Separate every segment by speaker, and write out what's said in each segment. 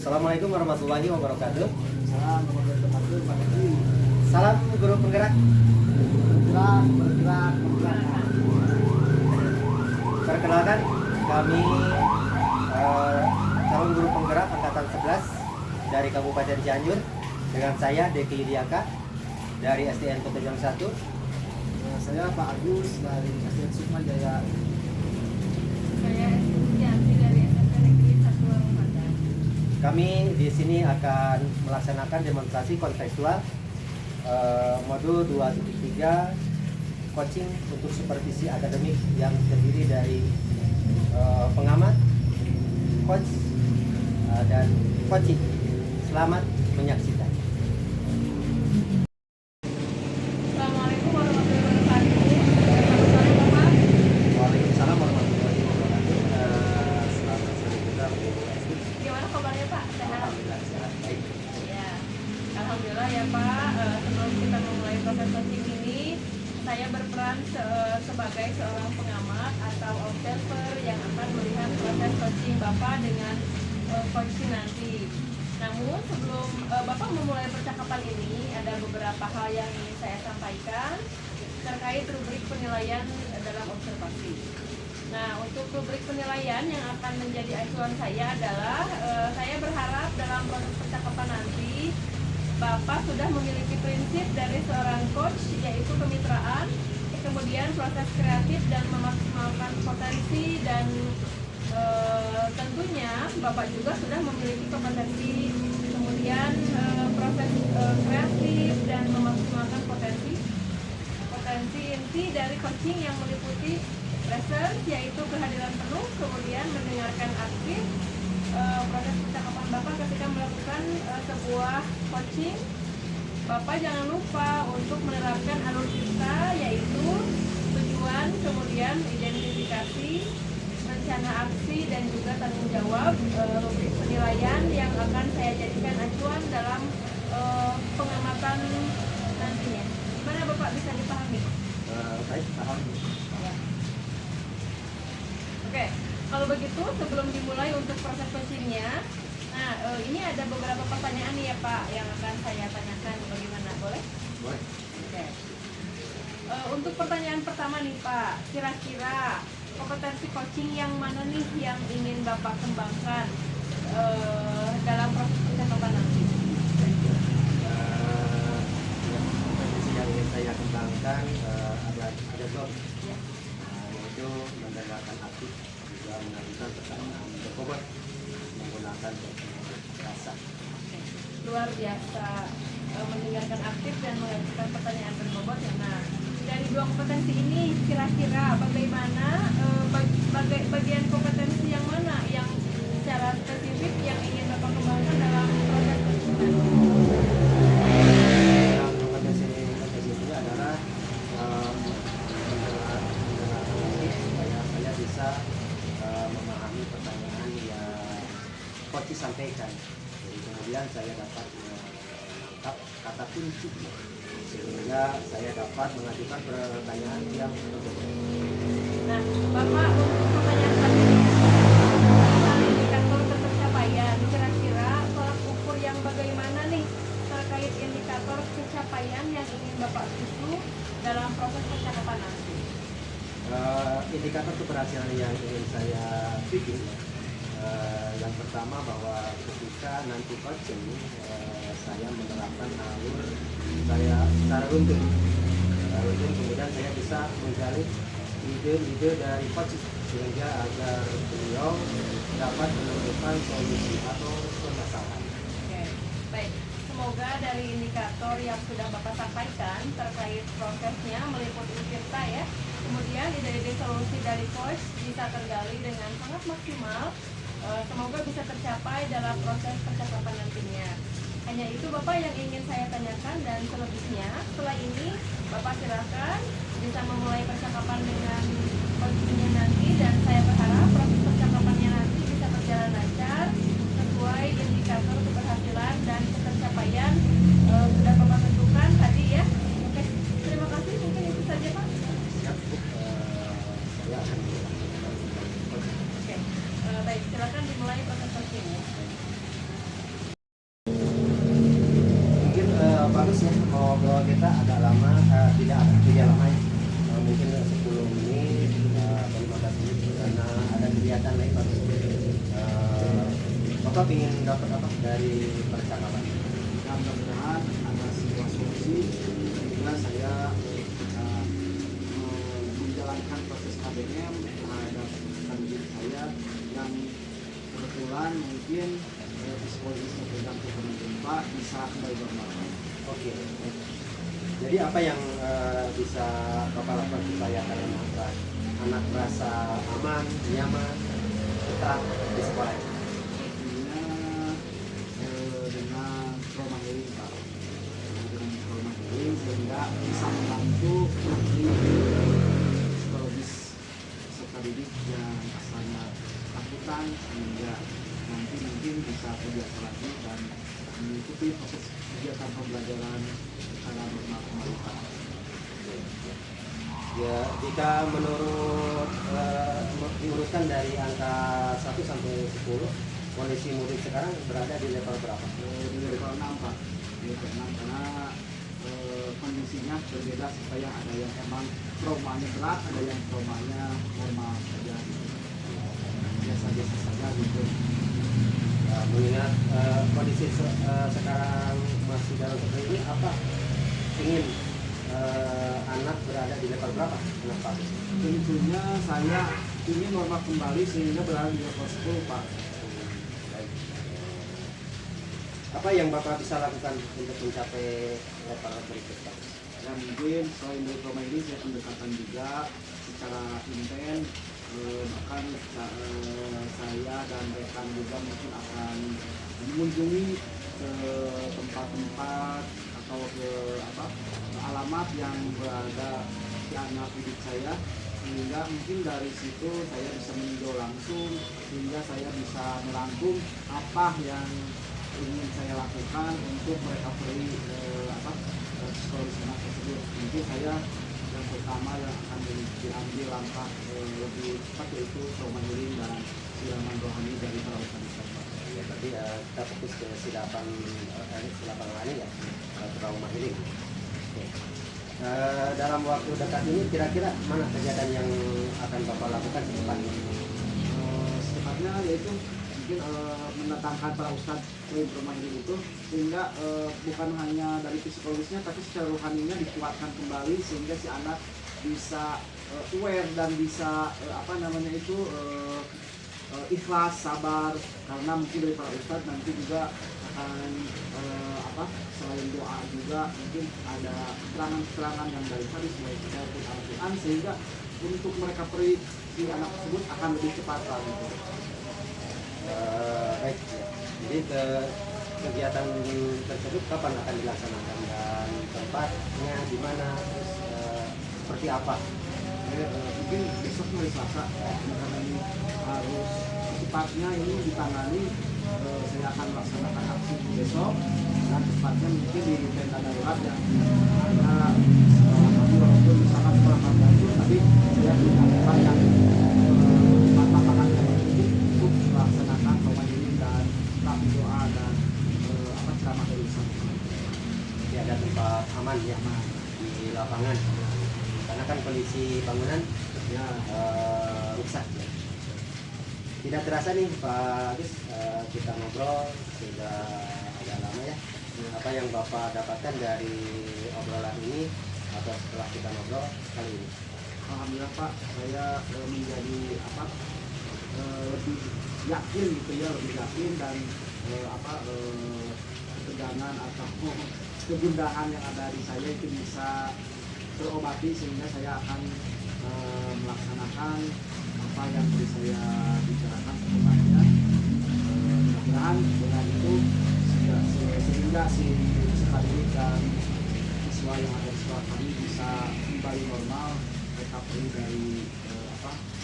Speaker 1: Assalamualaikum warahmatullahi wabarakatuh.
Speaker 2: Salam warahmatullahi wabarakatuh.
Speaker 1: Salam guru penggerak.
Speaker 2: Bergerak.
Speaker 1: Perkenalkan, kami calon guru penggerak angkatan 11 dari Kabupaten Cianjur dengan saya Deki Diaka dari SDN Petujuan 1.
Speaker 2: Saya Pak Agus dari SDN Sukma Jaya.
Speaker 3: Saya Yanti dari SMP Negeri 1 Ramadan.
Speaker 1: Kami di sini akan melaksanakan demonstrasi kontekstual modul 2.3 coaching untuk supervisi akademik yang terdiri dari pengamat, coach, dan coaching. Selamat menyaksikan.
Speaker 3: Assalamualaikum warahmatullahi wabarakatuh. Selamat sore Bapak.
Speaker 1: Waalaikumsalam warahmatullahi wabarakatuh. Selamat sore juga Bu Esti.
Speaker 3: Gimana kabarnya Pak? Sehat?
Speaker 1: Alhamdulillah sehat baik.
Speaker 3: Ya, alhamdulillah ya Pak. Sebelum kita memulai proses coaching ini, saya berperan sebagai seorang pengamat atau observer yang akan melihat proses coaching Bapak dengan coaching nanti. Namun sebelum Bapak memulai percakapan ini, ada beberapa hal yang ingin saya sampaikan terkait rubrik penilaian dalam observasi. Nah, untuk rubrik penilaian yang akan menjadi acuan saya adalah saya berharap dalam proses percakapan nanti Bapak sudah memiliki prinsip dari seorang coach, yaitu kemitraan, kemudian proses kreatif dan memaksimalkan potensi, dan tentunya Bapak juga sudah memiliki kompetensi, kemudian proses kreatif dan memaksimalkan potensi inti dari coaching yang meliputi presence, yaitu kehadiran penuh, kemudian mendengarkan aktif, proses percakapan Bapak ketika melakukan sebuah coaching. Bapak jangan lupa untuk menerapkan alur kita, yaitu tujuan, kemudian identifikasi, rencana aksi, dan juga tanggung jawab. Rubrik penilaian yang akan saya jadikan acuan dalam pengamatan nantinya. Gimana Bapak, bisa dipahami?
Speaker 1: Baik, paham.
Speaker 3: Oke, kalau begitu sebelum dimulai untuk proses coachingnya, nah ini ada beberapa pertanyaan nih ya Pak yang akan saya tanyakan. Bagaimana, boleh?
Speaker 1: Boleh.
Speaker 3: Oke. Untuk pertanyaan pertama nih Pak, kira-kira kompetensi coaching yang mana nih yang ingin Bapak kembangkan dalam proses percakapan nanti?
Speaker 1: Kompetensi yang ingin saya kembangkan ada dua,
Speaker 3: Ya.
Speaker 1: yaitu mendengarkan aktif, juga mengajukan pertanyaan berbobot menggunakan bahasa.
Speaker 3: Luar biasa, mendengarkan aktif dan mengajukan pertanyaan berbobot ya. Nah, dari dua kompetensi ini kira-kira bagaimana bagian kompetensi yang mana yang secara spesifik yang ingin Bapak kembangkan dalam proses coaching?
Speaker 1: Kompetensi itu adalah mendengarkan aktif supaya saya bisa memahami pertanyaan yang coach sampaikan. Jadi kemudian saya dapat menangkap kata kunci sehingga saya dapat mengajukan pertanyaan yang berbeda.
Speaker 3: Nah, Bapak untuk pertanyaan tadi tentang indikator pencapaian, kira-kira tolak ukur yang bagaimana nih terkait indikator pencapaian yang ingin Bapak tuju dalam proses percakapan nanti?
Speaker 1: Indikator keberhasilan yang ingin saya bikin, yang pertama bahwa ketika nanti coaching saya menerapkan alur saya secara runtun, kemudian saya bisa menggali ide-ide dari coach sehingga agar beliau dapat menemukan solusi atau permasalahan.
Speaker 3: Oke, baik. Semoga dari indikator yang sudah Bapak sampaikan terkait prosesnya meliputi kita ya, kemudian ide-ide solusi dari coach bisa tergali dengan sangat maksimal. Semoga bisa tercapai dalam proses percakapan nantinya. Hanya itu Bapak yang ingin saya tanyakan, dan selebihnya setelah ini Bapak silakan bisa memulai percakapan dengan coachingnya nanti, dan saya berharap proses percakapannya nanti bisa berjalan lancar sesuai indikator keberhasilan dan pencapaian sudah Bapak tentukan tadi ya. Oke, terima kasih, mungkin itu saja Pak.
Speaker 1: Siap, Bu. Saya akan
Speaker 3: Oke, baik, silakan dimulai proses coaching.
Speaker 1: bagus ya, ngobrol kita agak lama, tidak lama ya. Mungkin 10 menit atau 15 menit karena ada kegiatan lain bagus. Bapak ingin dapat apa dari percakapan?
Speaker 2: Ya, mudah-mudahan ada sebuah solusi sehingga saya menjalankan proses KBM terhadap kandidat saya yang kebetulan mungkin psikologisnya tergantung gempa bisa kembali normal.
Speaker 1: Oke. Jadi apa yang bisa Bapak lakukan supaya anak merasa aman, nyaman, tetap di sekolah?
Speaker 2: Artinya dengan trauma healing Pak, dengan trauma healing sehingga bisa membantu ahli psikologis peserta didik yang asalnya takutan sehingga nanti mungkin bisa terbiasa lagi dan mengikuti proses kegiatan pembelajaran secara normal kembali Pak.
Speaker 1: Ya, jika menurut diurutkan dari angka 1 sampai 10, kondisi murid sekarang berada di level berapa?
Speaker 2: Di level 6 Pak, di level 6 karena kondisinya berbeda supaya ada yang emang traumanya berat, ada yang traumanya normal saja, biasa-biasa saja gitu.
Speaker 1: Mengingat kondisi sekarang masih dalam seperti ini, apa ingin anak berada di level berapa? Anak Pak?
Speaker 2: Tentunya saya ingin normal kembali sehingga berada di level 10 Pak.
Speaker 1: Baik. Apa yang Bapak bisa lakukan untuk mencapai level berikut Pak?
Speaker 2: Ya mungkin selain dari trauma ini saya pendekatan juga secara intens, bahkan saya dan rekan juga mungkin akan mengunjungi ke tempat-tempat atau ke alamat yang berada di anak didik saya sehingga mungkin dari situ saya bisa meninjau langsung sehingga saya bisa merangkum apa yang ingin saya lakukan untuk recovery psikologis anak tersebut. Mungkin saya yang pertama yang akan diambil langkah lebih cepat yaitu trauma healing dan siraman rohani dari para ustadz.
Speaker 1: Ya, tadi kita fokus ke silapan rohani ya, trauma healing. Oke. Dalam waktu dekat ini kira-kira mana kegiatan yang akan Bapak lakukan secepatnya?
Speaker 2: Secepatnya yaitu mungkin mendatangkan para ustadz ke trauma healing itu sehingga bukan hanya dari psikologisnya tapi secara rohaninya dikuatkan kembali sehingga si anak bisa aware dan bisa ikhlas, sabar karena mungkin dari para ustadz nanti juga akan selain doa juga mungkin ada keterangan-keterangan yang dari hadis mulai dari Al-Quran sehingga untuk mereka peri si anak tersebut akan lebih cepat gitu.
Speaker 1: Baik, ya. Jadi kegiatan tersebut kapan akan dilaksanakan dan tempatnya di mana, terus seperti apa?
Speaker 2: Mungkin besok hari Selasa karena ini harus cepatnya ini ditangani, saya akan melaksanakan aksi besok dan tepatnya mungkin di tenda darurat yang ada walaupun misalkan kurang bantu tapi saya punya tempat yang lapangan yang cukup untuk melaksanakan trauma healing dan rapi doa dan ceramah dari Ustaz.
Speaker 1: Jadi ada tempat aman ya di lapangan karena kan kondisi bangunan
Speaker 2: Ya,
Speaker 1: rusak ya. Tidak terasa nih Pak Agus, kita ngobrol sudah agak lama ya. Apa yang Bapak dapatkan dari obrolan ini atau setelah kita ngobrol kali ini?
Speaker 2: alhamdulillah Pak, saya menjadi lebih yakin gitu ya, lebih yakin dan ketegangan atau kegundahan yang ada di saya itu bisa terobati sehingga saya akan melaksanakan apa yang tadi saya bicarakan secepatnya. Mudah-mudahan dengan itu sehingga si sekali dan siswa yang ada di sekolah kami bisa kembali normal, recovery dari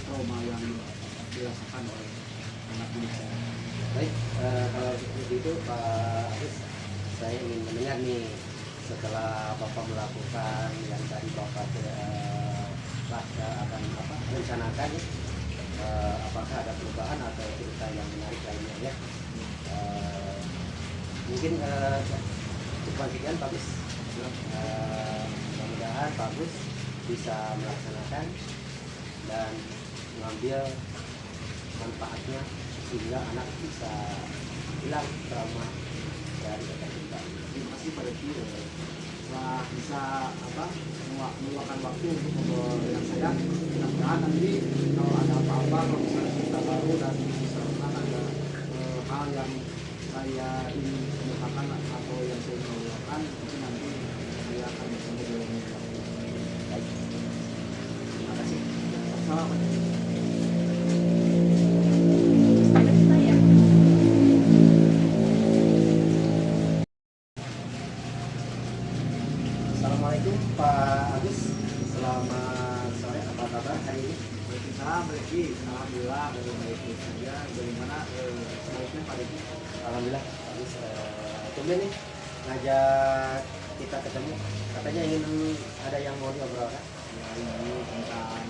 Speaker 2: trauma yang dirasakan oleh anak didik saya.
Speaker 1: Baik, kalau seperti itu Pak Agus, saya ingin mendengar nih setelah Bapak melakukan yang tadi Bapak akan rencanakan ya, apakah ada perubahan atau cerita yang menarik lainnya ya. Mungkin cukup sekian Pak Agus. Mudah-mudahan Pak Agus bisa melaksanakan dan mengambil manfaatnya sehingga anak bisa hilang trauma dari kata cinta.
Speaker 2: Terima kasih Pak Deki telah bisa meluangkan waktu untuk ngobrol dengan saya. Mudah-mudahan nanti kalau ada apa-apa, kalau misalnya kita baru dan misalkan ada hal yang saya ingin kemukakan atau yang saya ingin melakukan, mungkin nanti saya akan bersama dengan
Speaker 1: Baik. Terima kasih.
Speaker 2: salam Pak Deki.
Speaker 3: Ada saya.
Speaker 1: Assalamualaikum Pak Agus. Selamat sore. Apa kabar hari ini?
Speaker 2: Waalaikumsalam Pak Deki. Alhamdulillah baik-baik saja. Bagaimana sebaiknya Pak Deki?
Speaker 1: Alhamdulillah Pak Agus. Tumben nih ngajak kita ketemu. Katanya ingin ada yang mau diobrolkan.
Speaker 2: Ya, ini tentang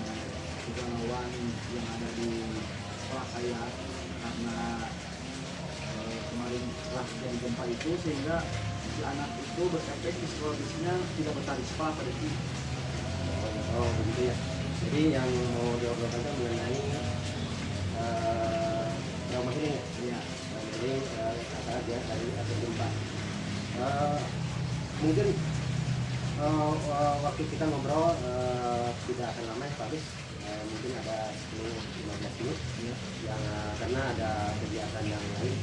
Speaker 2: pegawai yang ada di sekolah saya karena kemarin setelah terjadi gempa itu sehingga si anak itu berefek psikologisnya tidak betah di sekolah pada itu.
Speaker 1: Oh begitu ya. Jadi yang mau diobrolkan itu mengenai trauma healing ya.
Speaker 2: Iya.
Speaker 1: Jadi kata dia tadi ada gempa. Mungkin waktu kita ngobrol tidak akan lama ya Pak Agus. Mungkin ada 10-15 menit
Speaker 2: Iya.
Speaker 1: yang karena ada kegiatan yang lain.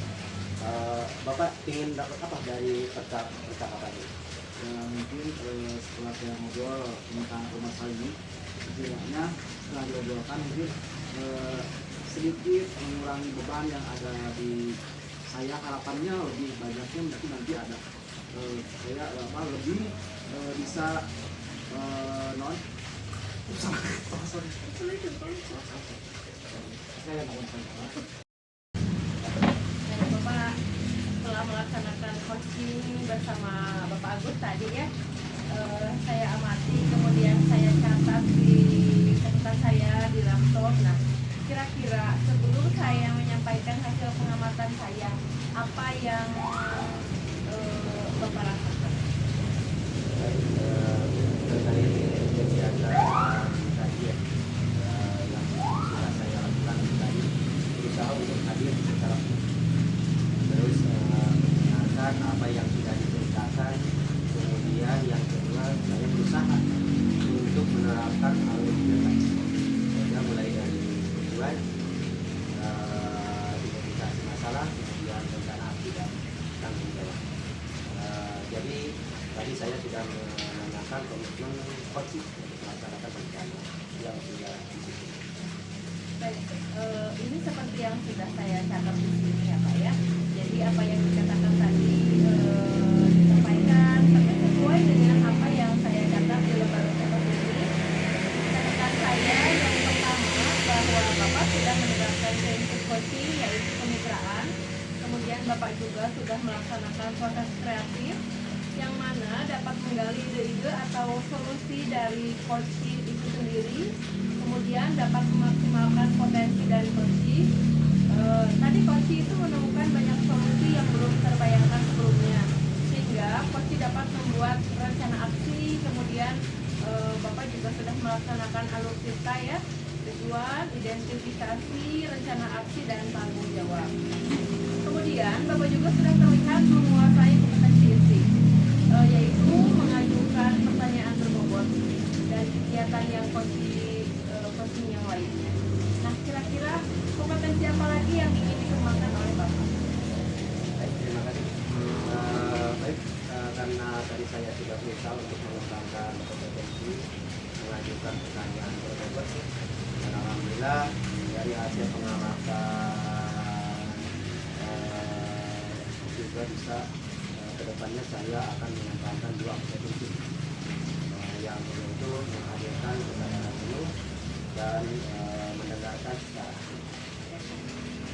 Speaker 1: Bapak ingin dapat apa dari percakapan ini?
Speaker 2: Ya, mungkin setelah saya ngobrol tentang rumah saya ini, setidaknya setelah diobrolkan mungkin sedikit mengurangi beban yang ada di saya. Harapannya lebih banyaknya mungkin nanti ada saya lebih bisa non saya mohon
Speaker 3: Dan Bapak telah melaksanakan coaching bersama Bapak Agus tadi ya. Saya amati, kemudian saya catat di catatan saya di laptop. Nah, kira-kira sebelum saya menyampaikan hasil pengamatan saya, apa yang Bapak rasakan?
Speaker 1: Dari kegiatan tadi ya, yang sudah saya lakukan tadi, berusaha untuk hadir secara terus mendengarkan apa yang sudah diceritakan. Kemudian yang kedua, saya berusaha untuk menerapkan alur tadi. Saya mulai dari tujuan, identifikasi masalah, kemudian rencana aksi dan tanggung jawab. Jadi tadi saya sudah menanyakan komitmen coach untuk melaksanakan rencana yang sudah disusun.
Speaker 3: Baik, ini seperti yang sudah saya catat di sini ya Pak ya. Jadi apa yang dikatakan tadi disampaikan sesuai dengan apa yang saya catat di lembar catatan ini. Catatan saya yang pertama bahwa Bapak sudah menerapkan prinsip coaching yaitu kemitraan. Kemudian Bapak juga sudah melaksanakan proses kreatif yang mana dapat menggali ide-ide atau solusi dari coaching itu sendiri. Kemudian dapat memaksimalkan potensi dari coaching. Tadi coaching itu menemukan banyak solusi yang belum terbayangkan sebelumnya, sehingga coaching dapat membuat rencana aksi. Kemudian Bapak juga sudah melaksanakan alur cerita ya, tujuan, identifikasi, rencana aksi, dan tanggung jawab. Kemudian Bapak juga sudah terlihat menguasai kompetensi inti, yaitu mengajukan pertanyaan berbobot dan kegiatan yang coaching yang lainnya. Nah, kira-kira kompetensi apa lagi yang ingin dikembangkan oleh Bapak?
Speaker 1: Baik, terima kasih. Baik, karena tadi saya sudah berusaha untuk mengembangkan kompetensi, mengajukan pertanyaan berbobot, dan alhamdulillah dari hasil pengamatan juga bisa kedepannya saya akan menempatkan 2 kompetensi yang yaitu menghadirkan kesadaran penuh dan mendengarkan secara aktif.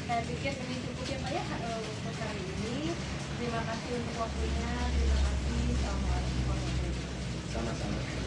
Speaker 3: Saya pikir ini cukup ya Pak ya untuk hari ini. Terima kasih untuk waktunya. Terima kasih. Assalamualaikum warahmatullahi wabarakatuh.
Speaker 1: Sama-sama.